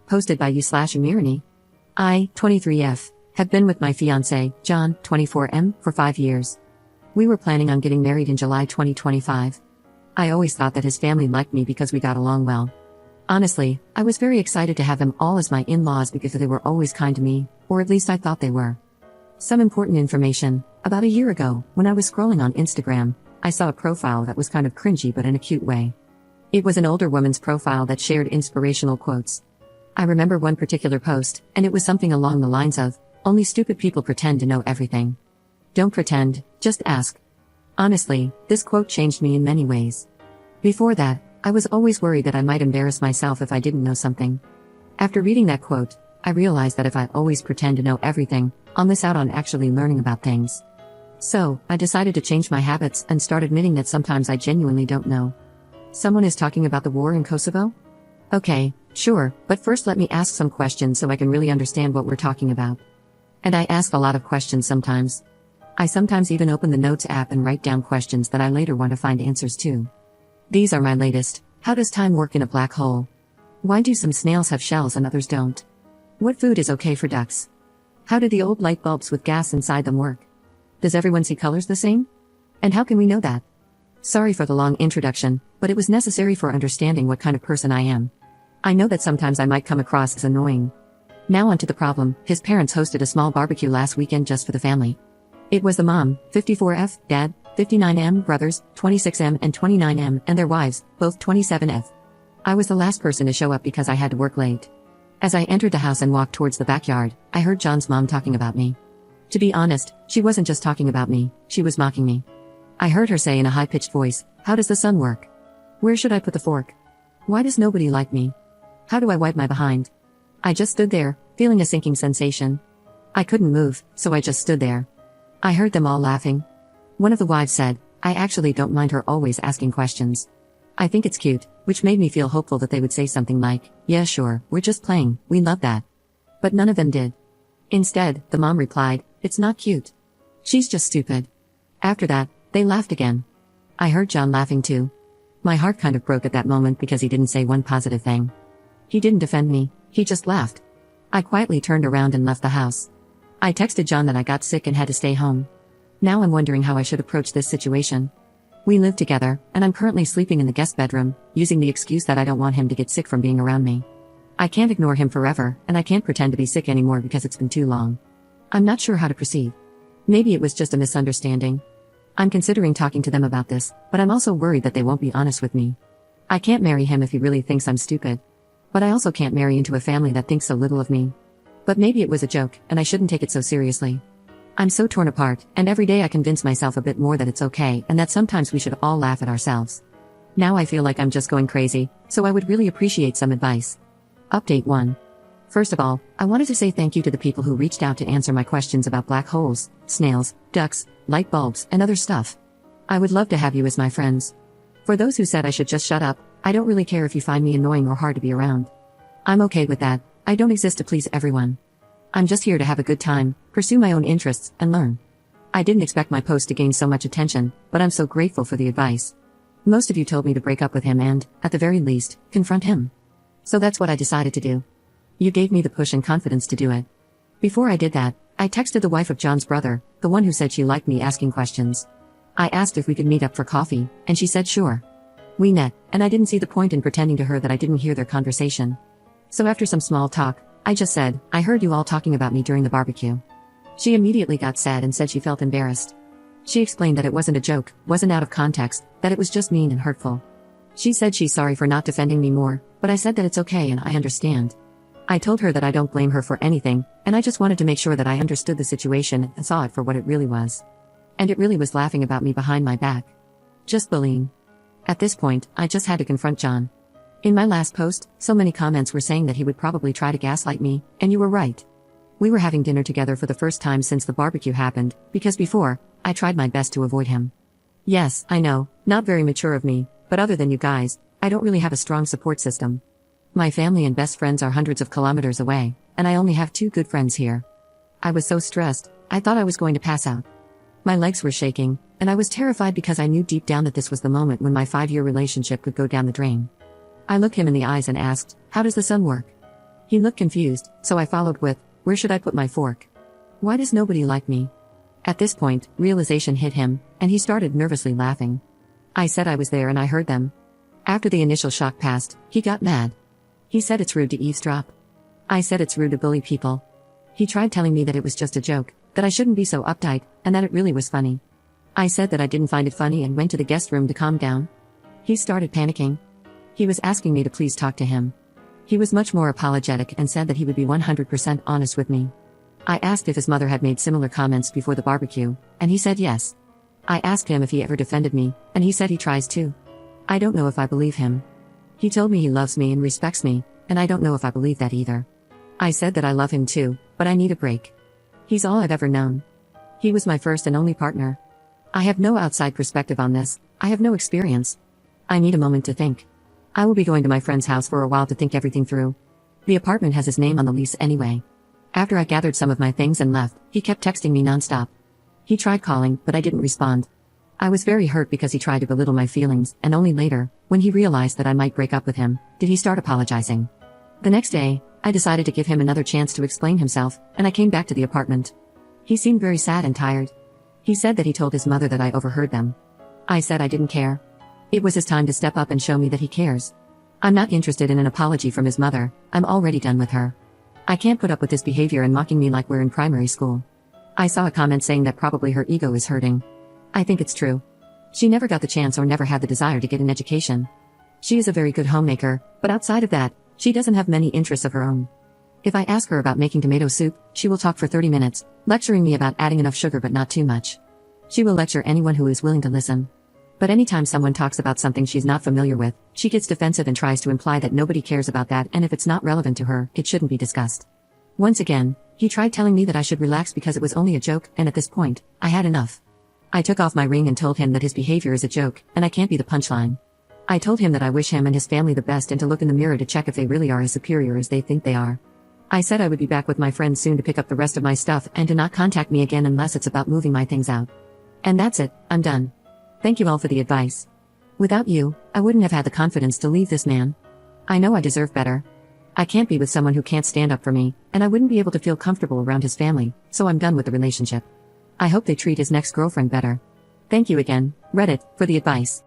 posted by you/Amirani. I, 23F, have been with my fiancé, John, 24M, for 5 years. We were planning on getting married in July 2025. I always thought that his family liked me because we got along well. Honestly, I was very excited to have them all as my in-laws because they were always kind to me, or at least I thought they were. Some important information: about a year ago, when I was scrolling on Instagram, I saw a profile that was kind of cringy but in a cute way. It was an older woman's profile that shared inspirational quotes. I remember one particular post, and it was something along the lines of, "Only stupid people pretend to know everything. Don't pretend, just ask." Honestly, this quote changed me in many ways. Before that, I was always worried that I might embarrass myself if I didn't know something. After reading that quote, I realized that if I always pretend to know everything, I'll miss out on actually learning about things. So, I decided to change my habits and start admitting that sometimes I genuinely don't know. Someone is talking about the war in Kosovo? Okay, sure, but first let me ask some questions so I can really understand what we're talking about. And I ask a lot of questions sometimes. I sometimes even open the Notes app and write down questions that I later want to find answers to. These are my latest. How does time work in a black hole? Why do some snails have shells and others don't? What food is okay for ducks? How do the old light bulbs with gas inside them work? Does everyone see colors the same? And how can we know that? Sorry for the long introduction, but it was necessary for understanding what kind of person I am. I know that sometimes I might come across as annoying. Now on to the problem. His parents hosted a small barbecue last weekend just for the family. It was the mom, 54F, dad, 59M, brothers, 26M and 29M, and their wives, both 27F. I was the last person to show up because I had to work late. As I entered the house and walked towards the backyard, I heard John's mom talking about me. To be honest, she wasn't just talking about me, she was mocking me. I heard her say in a high-pitched voice, "How does the sun work? Where should I put the fork? Why does nobody like me? How do I wipe my behind?" I just stood there, feeling a sinking sensation. I couldn't move, so I just stood there. I heard them all laughing. One of the wives said, "I actually don't mind her always asking questions. I think it's cute," which made me feel hopeful that they would say something like, "Yeah sure, we're just playing, we love that." But none of them did. Instead, the mom replied, "It's not cute. She's just stupid." After that, they laughed again. I heard John laughing too. My heart kind of broke at that moment because he didn't say one positive thing. He didn't defend me, he just laughed. I quietly turned around and left the house. I texted John that I got sick and had to stay home. Now I'm wondering how I should approach this situation. We live together, and I'm currently sleeping in the guest bedroom, using the excuse that I don't want him to get sick from being around me. I can't ignore him forever, and I can't pretend to be sick anymore because it's been too long. I'm not sure how to proceed. Maybe it was just a misunderstanding. I'm considering talking to them about this, but I'm also worried that they won't be honest with me. I can't marry him if he really thinks I'm stupid. But I also can't marry into a family that thinks so little of me. But maybe it was a joke, and I shouldn't take it so seriously. I'm so torn apart, and every day I convince myself a bit more that it's okay and that sometimes we should all laugh at ourselves. Now I feel like I'm just going crazy, so I would really appreciate some advice. Update 1. First of all, I wanted to say thank you to the people who reached out to answer my questions about black holes, snails, ducks, light bulbs, and other stuff. I would love to have you as my friends. For those who said I should just shut up, I don't really care if you find me annoying or hard to be around. I'm okay with that. I don't exist to please everyone. I'm just here to have a good time, pursue my own interests, and learn. I didn't expect my post to gain so much attention, but I'm so grateful for the advice. Most of you told me to break up with him and, at the very least, confront him. So that's what I decided to do. You gave me the push and confidence to do it. Before I did that, I texted the wife of John's brother, the one who said she liked me asking questions. I asked if we could meet up for coffee, and she said sure. We met, and I didn't see the point in pretending to her that I didn't hear their conversation. So after some small talk, I just said, "I heard you all talking about me during the barbecue." She immediately got sad and said she felt embarrassed. She explained that it wasn't a joke, wasn't out of context, that it was just mean and hurtful. She said she's sorry for not defending me more, but I said that it's okay and I understand. I told her that I don't blame her for anything, and I just wanted to make sure that I understood the situation and saw it for what it really was. And it really was laughing about me behind my back. Just bullying. At this point, I just had to confront John. In my last post, so many comments were saying that he would probably try to gaslight me, and you were right. We were having dinner together for the first time since the barbecue happened, because before, I tried my best to avoid him. Yes, I know, not very mature of me, but other than you guys, I don't really have a strong support system. My family and best friends are hundreds of kilometers away, and I only have 2 good friends here. I was so stressed, I thought I was going to pass out. My legs were shaking, and I was terrified because I knew deep down that this was the moment when my 5-year relationship could go down the drain. I looked him in the eyes and asked, "How does the sun work?" He looked confused, so I followed with, "Where should I put my fork? Why does nobody like me?" At this point, realization hit him, and he started nervously laughing. I said I was there and I heard them. After the initial shock passed, he got mad. He said it's rude to eavesdrop. I said it's rude to bully people. He tried telling me that it was just a joke, that I shouldn't be so uptight, and that it really was funny. I said that I didn't find it funny and went to the guest room to calm down. He started panicking. He was asking me to please talk to him. He was much more apologetic and said that he would be 100% honest with me. I asked if his mother had made similar comments before the barbecue, and he said yes. I asked him if he ever defended me, and he said he tries to. I don't know if I believe him. He told me he loves me and respects me, and I don't know if I believe that either. I said that I love him too, but I need a break. He's all I've ever known. He was my first and only partner. I have no outside perspective on this, I have no experience. I need a moment to think. I will be going to my friend's house for a while to think everything through. The apartment has his name on the lease anyway. After I gathered some of my things and left, he kept texting me nonstop. He tried calling, but I didn't respond. I was very hurt because he tried to belittle my feelings, and only later, when he realized that I might break up with him, did he start apologizing. The next day, I decided to give him another chance to explain himself, and I came back to the apartment. He seemed very sad and tired. He said that he told his mother that I overheard them. I said I didn't care. It was his time to step up and show me that he cares. I'm not interested in an apology from his mother, I'm already done with her. I can't put up with this behavior and mocking me like we're in primary school. I saw a comment saying that probably her ego is hurting. I think it's true. She never got the chance or never had the desire to get an education. She is a very good homemaker, but outside of that, she doesn't have many interests of her own. If I ask her about making tomato soup, she will talk for 30 minutes, lecturing me about adding enough sugar but not too much. She will lecture anyone who is willing to listen. But anytime someone talks about something she's not familiar with, she gets defensive and tries to imply that nobody cares about that, and if it's not relevant to her, it shouldn't be discussed. Once again, he tried telling me that I should relax because it was only a joke, and at this point, I had enough. I took off my ring and told him that his behavior is a joke, and I can't be the punchline. I told him that I wish him and his family the best and to look in the mirror to check if they really are as superior as they think they are. I said I would be back with my friends soon to pick up the rest of my stuff and to not contact me again unless it's about moving my things out. And that's it, I'm done. Thank you all for the advice. Without you, I wouldn't have had the confidence to leave this man. I know I deserve better. I can't be with someone who can't stand up for me, and I wouldn't be able to feel comfortable around his family, so I'm done with the relationship. I hope they treat his next girlfriend better. Thank you again, Reddit, for the advice.